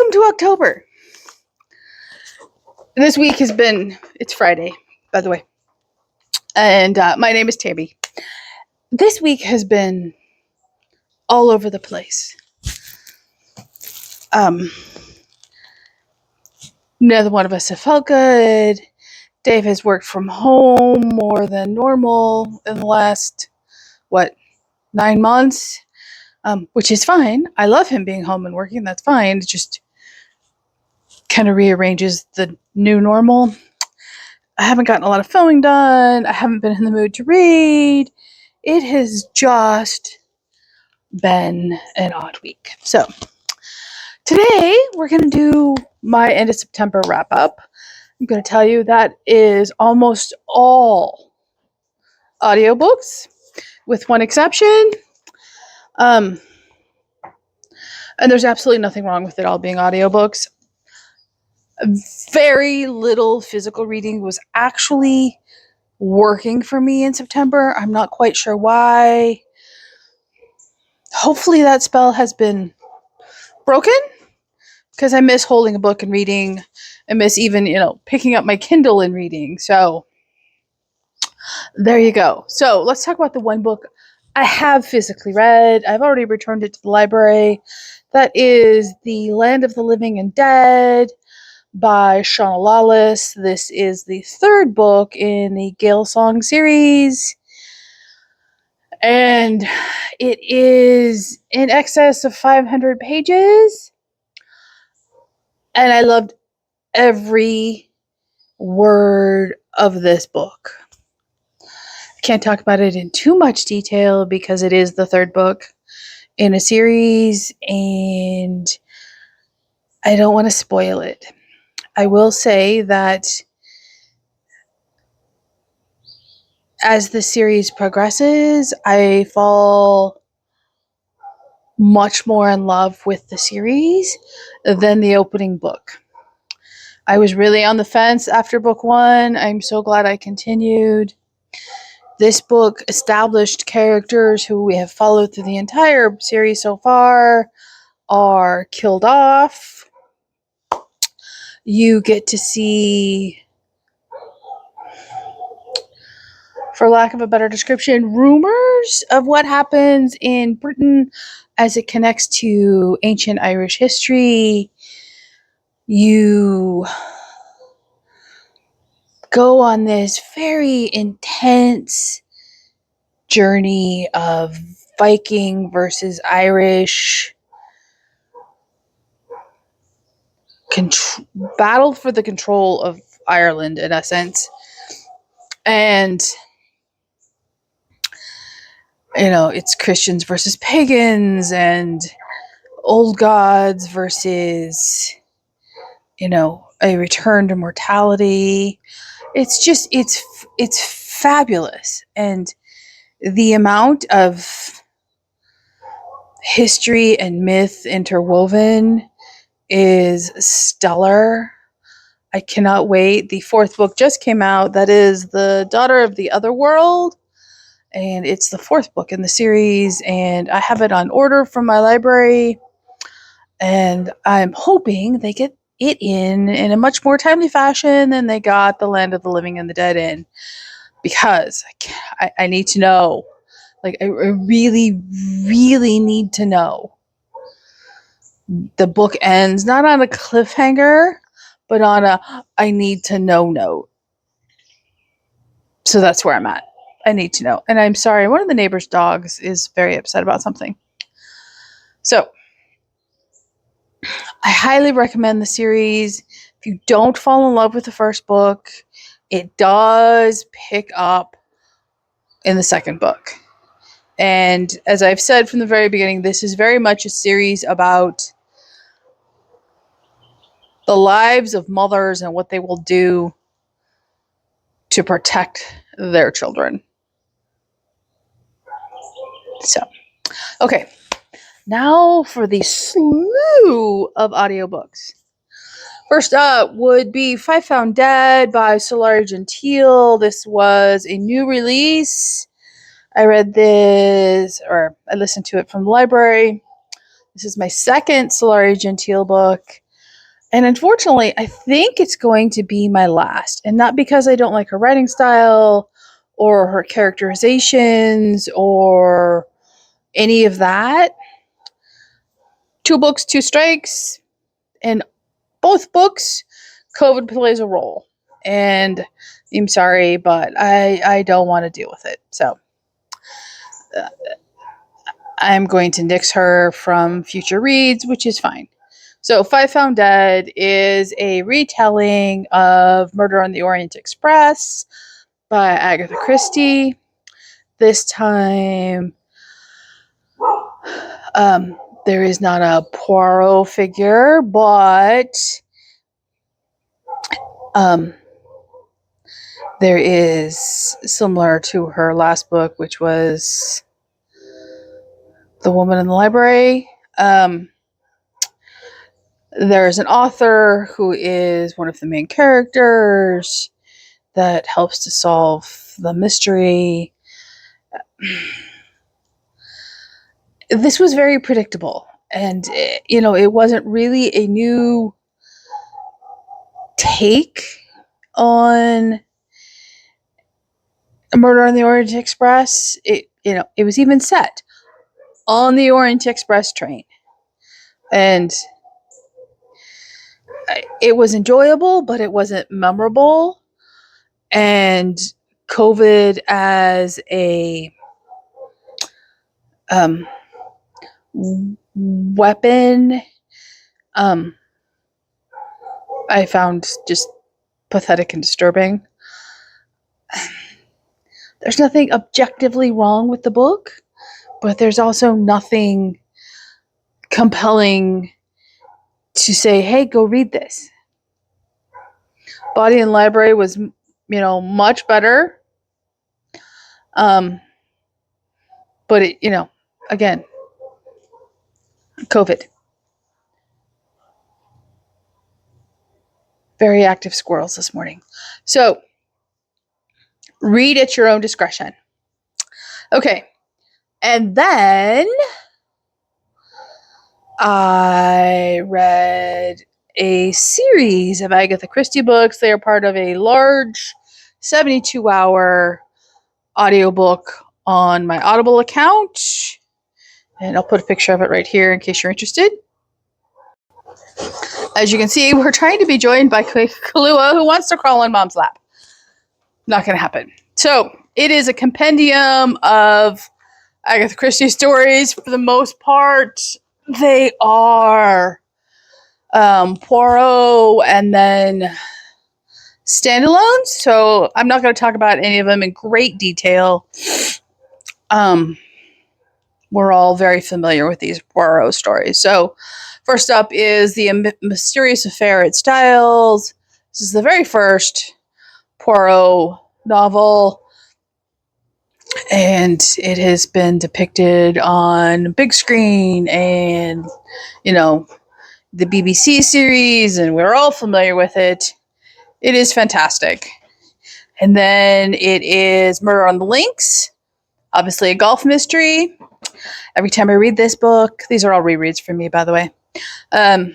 Welcome to October. This week has been, it's Friday, by the way. And my name is Tammy. This week has been all over the place. Neither one of us have felt good. Dave has worked from home more than normal in the last, 9 months? Which is fine. I love him being home and working. That's fine. It just kind of rearranges the new normal. I haven't gotten a lot of filming done. I haven't been in the mood to read. It has just been an odd week. So today we're going to do my end of September wrap up. I'm going to tell you that is almost all audiobooks with one exception. And there's absolutely nothing wrong with it all being audiobooks. Very little physical reading was actually working for me in September. I'm not quite sure why. Hopefully that spell has been broken, because I miss holding a book and reading. I miss even, picking up my Kindle and reading. So there you go. So let's talk about the one book I have physically read. I've already returned it to the library. That is The Land of the Living and Dead by Shauna Lawless. This is the third book in the Gale Song series. And it is in excess of 500 pages. And I loved every word of this book. I can't talk about it in too much detail because it is the third book in a series and I don't want to spoil it. I will say that as the series progresses, I fall much more in love with the series than the opening book. I was really on the fence after book one. I'm so glad I continued. This book established characters who we have followed through the entire series so far are killed off. You get to see, for lack of a better description, rumors of what happens in Britain as it connects to ancient Irish history. You go on this very intense journey of Viking versus Irish battle for the control of Ireland, in essence. And it's Christians versus pagans and old gods versus a return to mortality. It's fabulous. And the amount of history and myth interwoven is stellar. I cannot wait. The fourth book just came out. That is The Daughter of the Otherworld. And it's the fourth book in the series. And I have it on order from my library. And I'm hoping they get it in a much more timely fashion than they got The Land of the Living and the Dead in. Because I need to know. I really, really need to know. The book ends not on a cliffhanger, but on a I need to know note. So that's where I'm at. I need to know. And I'm sorry, one of the neighbor's dogs is very upset about something. So I highly recommend the series. If you don't fall in love with the first book, it does pick up in the second book. And as I've said from the very beginning, this is very much a series about the lives of mothers and what they will do to protect their children. So, okay. Now for the slew of audiobooks. First up would be Five Found Dead by Solari Gentile. This was a new release. I read this, or I listened to it from the library. This is my second Solari Gentile book. And unfortunately, I think it's going to be my last. And not because I don't like her writing style or her characterizations or any of that. 2 books, 2 strikes. In both books, COVID plays a role. And I'm sorry, but I don't want to deal with it. So I'm going to nix her from future reads, which is fine. So, Five Found Dead is a retelling of Murder on the Orient Express by Agatha Christie. This time, there is not a Poirot figure, but there is, similar to her last book, which was The Woman in the Library. There's an author who is one of the main characters that helps to solve the mystery. This was very predictable, and it wasn't really a new take on Murder on the Orient Express. It was even set on the Orient Express train, and it was enjoyable, but it wasn't memorable. And COVID as a weapon, I found just pathetic and disturbing. There's nothing objectively wrong with the book, but there's also nothing compelling to say, hey, go read this. Body and Library was, much better. But again, COVID. Very active squirrels this morning. So, read at your own discretion. Okay. And then I read a series of Agatha Christie books. They are part of a large 72-hour audiobook on my Audible account. And I'll put a picture of it right here in case you're interested. As you can see, we're trying to be joined by Kahlua, who wants to crawl on Mom's lap. Not going to happen. So, it is a compendium of Agatha Christie stories. For the most part, they are Poirot and then standalones. So, I'm not going to talk about any of them in great detail. We're all very familiar with these Poirot stories. So, first up is The Mysterious Affair at Styles. This is the very first Poirot novel, and it has been depicted on big screen and, the BBC series, and we're all familiar with it. It is fantastic. And then it is Murder on the Links, obviously a golf mystery. Every time I read this book, these are all rereads for me, by the way. I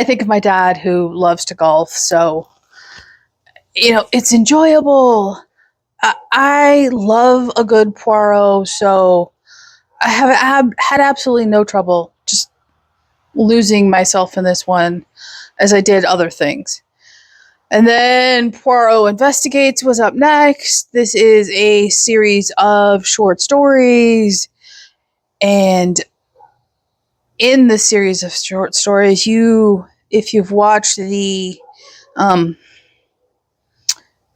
think of my dad, who loves to golf, so it's enjoyable. I love a good Poirot, so I have had absolutely no trouble just losing myself in this one, as I did other things. And then Poirot Investigates was up next. This is a series of short stories. And in the series of short stories, if you've watched the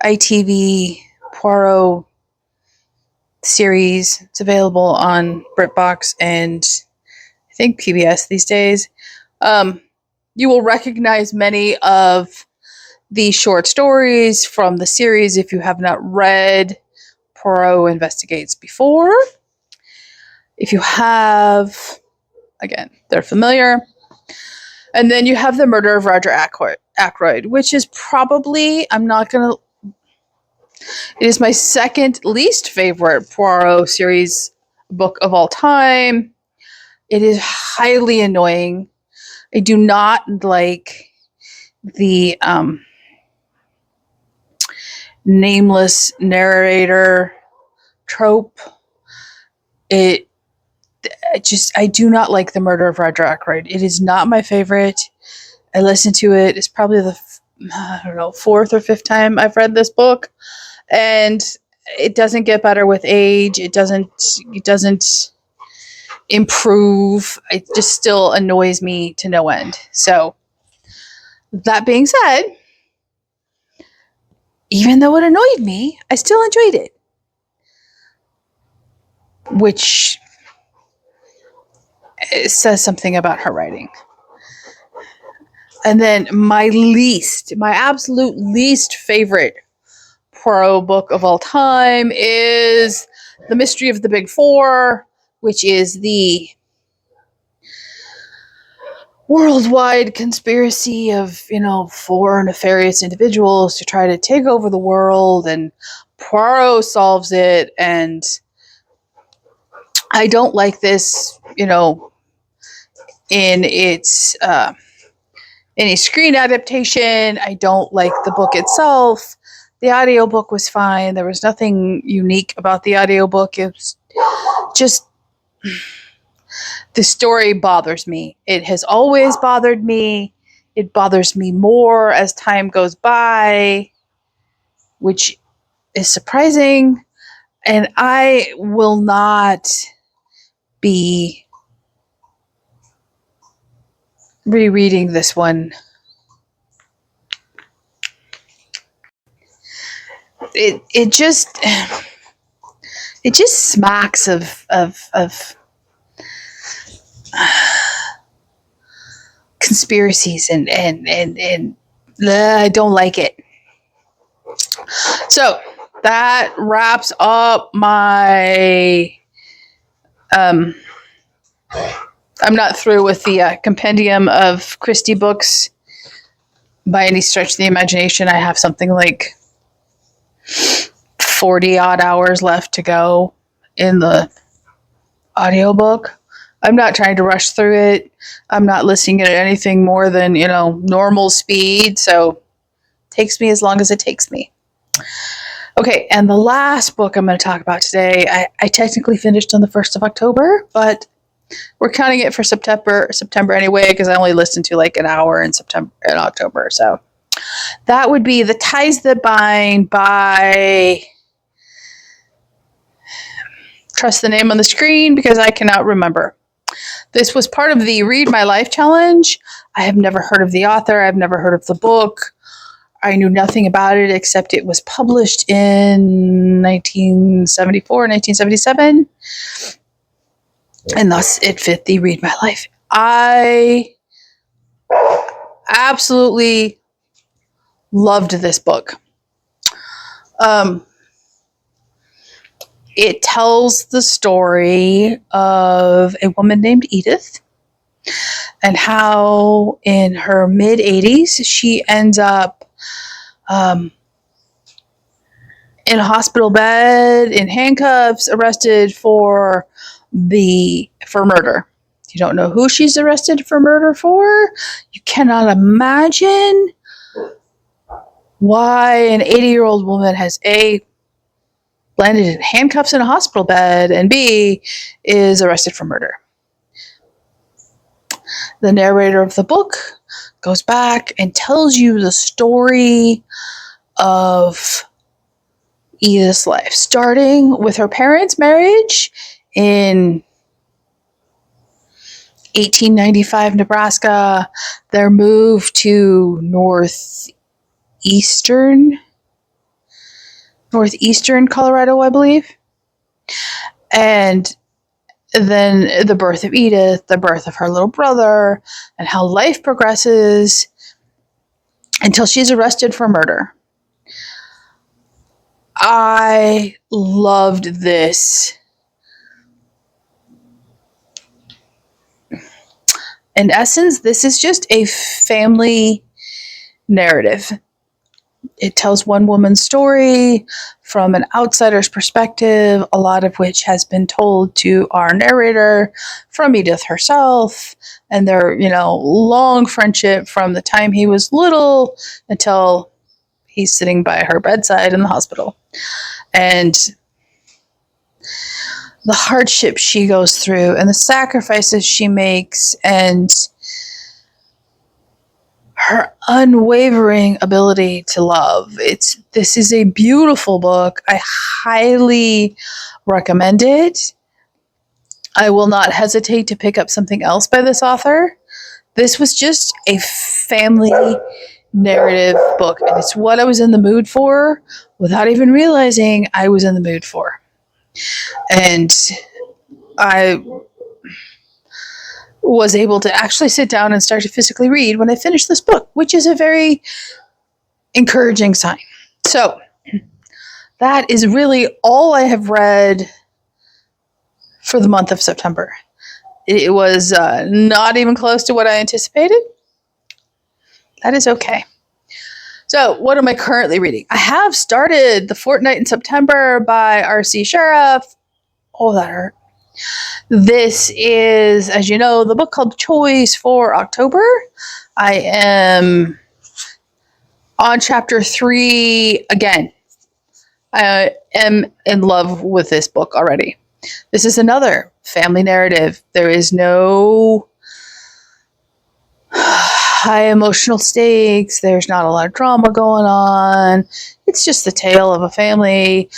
ITV Poirot series, it's available on BritBox and I think PBS these days, you will recognize many of the short stories from the series if you have not read Poirot Investigates before. If you have, again, they're familiar. And then you have The Murder of Roger Ackroyd, which is probably, it is my second least favorite Poirot series book of all time. It is highly annoying. I do not like the nameless narrator trope. I do not like The Murder of Roger Ackroyd. It is not my favorite. I listened to it. It's probably the fourth or fifth time I've read this book, and it doesn't get better with age. It doesn't improve. It just still annoys me to no end. So that being said, even though it annoyed me, I still enjoyed it, which says something about her writing. And then my absolute least favorite Poirot book of all time is The Mystery of the Big Four, which is the worldwide conspiracy of, four nefarious individuals to try to take over the world, and Poirot solves it. And I don't like this, in its any screen adaptation. I don't like the book itself. The audiobook was fine. There was nothing unique about the audiobook. It was just, the story bothers me. It has always bothered me. It bothers me more as time goes by, which is surprising. And I will not be rereading this one. It just smacks of conspiracies, and I don't like it. So that wraps up my I'm not through with the compendium of Christie books by any stretch of the imagination. I have something like 40 odd hours left to go in the audiobook. I'm not trying to rush through it. I'm not listening at anything more than, normal speed. So it takes me as long as it takes me. Okay, and the last book I'm going to talk about today, I technically finished on the 1st of October, but we're counting it for September anyway, because I only listened to like an hour in October. So that would be The Ties That Bind by, trust the name on the screen because I cannot remember. This was part of the Read My Life challenge. I have never heard of the author. I've never heard of the book. I knew nothing about it except it was published in 1974, 1977. And thus it fit the Read My Life. I absolutely loved this book. It tells the story of a woman named Edith and how in her mid-80s she ends up in a hospital bed, in handcuffs, arrested for murder. You don't know who she's arrested for murder for. You cannot imagine why an 80-year-old woman has A, landed in handcuffs in a hospital bed, and B, is arrested for murder. The narrator of the book goes back and tells you the story of Edith's life, starting with her parents' marriage in 1895 Nebraska, their move to northeastern Colorado, I believe, and then the birth of Edith, the birth of her little brother, and how life progresses until she's arrested for murder. I loved this. In essence, this is just a family narrative. It tells one woman's story from an outsider's perspective, a lot of which has been told to our narrator from Edith herself, and their, long friendship from the time he was little until he's sitting by her bedside in the hospital. And the hardship she goes through and the sacrifices she makes and her unwavering ability to love. This is a beautiful book. I highly recommend it. I will not hesitate to pick up something else by this author. This was just a family narrative book, and it's what I was in the mood for without even realizing I was in the mood for. And I was able to actually sit down and start to physically read when I finished this book, which is a very encouraging sign. So that is really all I have read for the month of September. It was not even close to what I anticipated. That is okay. So what am I currently reading? I have started The Fortnight in September by R.C. Sheriff. Oh, that hurt. This is, as you know, the book club choice for October. I am on chapter 3 again. I am in love with this book already. This is another family narrative. There is no high emotional stakes. There's not a lot of drama going on. It's just the tale of a family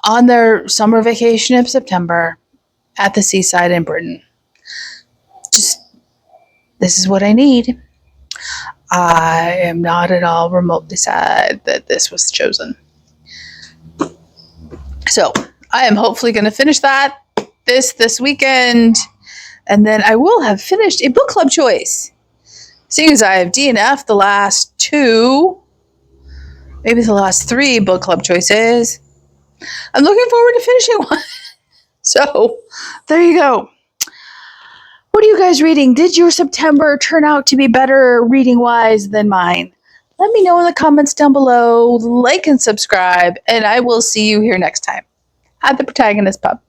on their summer vacation in September at the seaside in Britain. This is what I need. I am not at all remotely sad that this was chosen. So I am hopefully going to finish that this weekend, and then I will have finished a book club choice. Seeing as I have DNF'd the last 2, maybe the last 3 book club choices, I'm looking forward to finishing one. So there you go. What are you guys reading? Did your September turn out to be better reading-wise than mine? Let me know in the comments down below. Like and subscribe, and I will see you here next time at the Protagonist Pub.